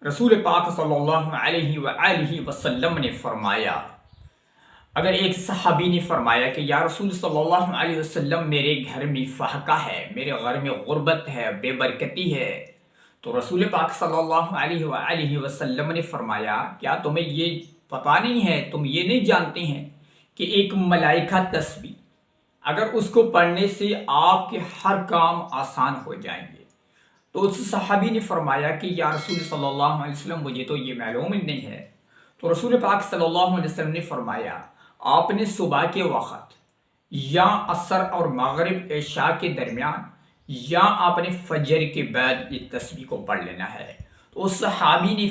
رسول پاک صلی اللہ علیہ وآلہ وسلم نے فرمایا، اگر ایک صحابی نے فرمایا کہ یا رسول صلی اللہ علیہ وسلم میرے گھر میں فحقہ ہے، میرے گھر میں غربت ہے، بے برکتی ہے، تو رسول پاک صلی اللہ علیہ وآلہ وسلم نے فرمایا کیا تمہیں یہ پتہ نہیں ہے، تم یہ نہیں جانتے ہیں کہ ایک ملائکہ تسبیح اگر اس کو پڑھنے سے آپ کے ہر کام آسان ہو جائیں گے؟ تو اس صحابی نے فرمایا کہ یا رسول صلی اللہ علیہ وسلم مجھے تو یہ معلوم ہی نہیں ہے۔ تو رسول پاک صلی اللہ علیہ وسلم نے فرمایا آپ نے صبح کے وقت یا عصر اور مغرب عشاء کے درمیان یا آپ نے فجر کے بعد یہ تسبیح کو پڑھ لینا ہے۔ تو اس صحابی نے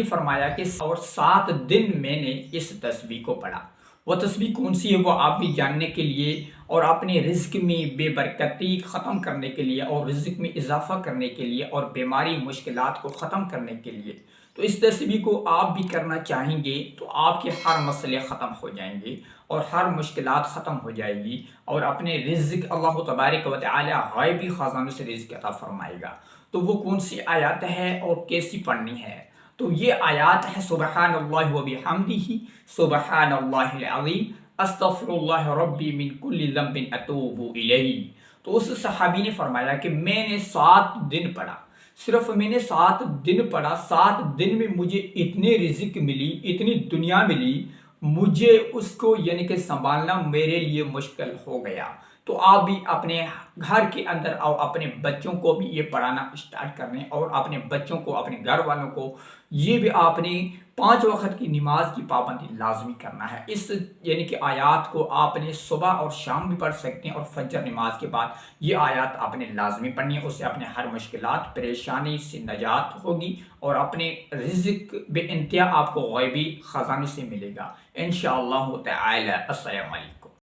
فرمایا کہ اور 7 دن میں نے اس تسبیح کو پڑھا۔ وہ تسبیح کون سی ہے وہ آپ بھی جاننے کے لیے اور اپنے رزق میں بے برکتی ختم کرنے کے لیے اور رزق میں اضافہ کرنے کے لیے اور بیماری مشکلات کو ختم کرنے کے لیے، تو اس تسبیح کو آپ بھی کرنا چاہیں گے تو آپ کے ہر مسئلے ختم ہو جائیں گے اور ہر مشکلات ختم ہو جائے گی اور اپنے رزق اللہ تبارک و تعالی غیبی خزانوں سے رزق عطا فرمائے گا۔ تو وہ کون سی آیات ہے اور کیسی پڑھنی ہے؟ تو یہ آیات ہے سبحان اللہ و بحمدہ، سبحان اللہ العظیم، استغفر اللہ ربی من کل ذنب اتوب الیہ۔ تو اس صحابی نے فرمایا کہ میں نے 7 دن پڑھا، صرف میں نے 7 دن پڑھا، 7 دن میں مجھے اتنے رزق ملی، اتنی دنیا ملی، مجھے اس کو یعنی کہ سنبھالنا میرے لیے مشکل ہو گیا۔ تو آپ بھی اپنے گھر کے اندر اور اپنے بچوں کو بھی یہ پڑھانا اسٹارٹ کرنے اور اپنے بچوں کو، اپنے گھر والوں کو یہ بھی آپ نے 5 وقت کی نماز کی پابندی لازمی کرنا ہے۔ اس یعنی کہ آیات کو آپ نے صبح اور شام بھی پڑھ سکتے ہیں اور فجر نماز کے بعد یہ آیات آپ نے لازمی پڑھنی ہے۔ اس سے اپنے ہر مشکلات پریشانی سے نجات ہوگی اور اپنے رزق بے انتہا آپ کو غیبی خزانے سے ملے گا انشاءاللہ تعالی۔ السلام علیکم۔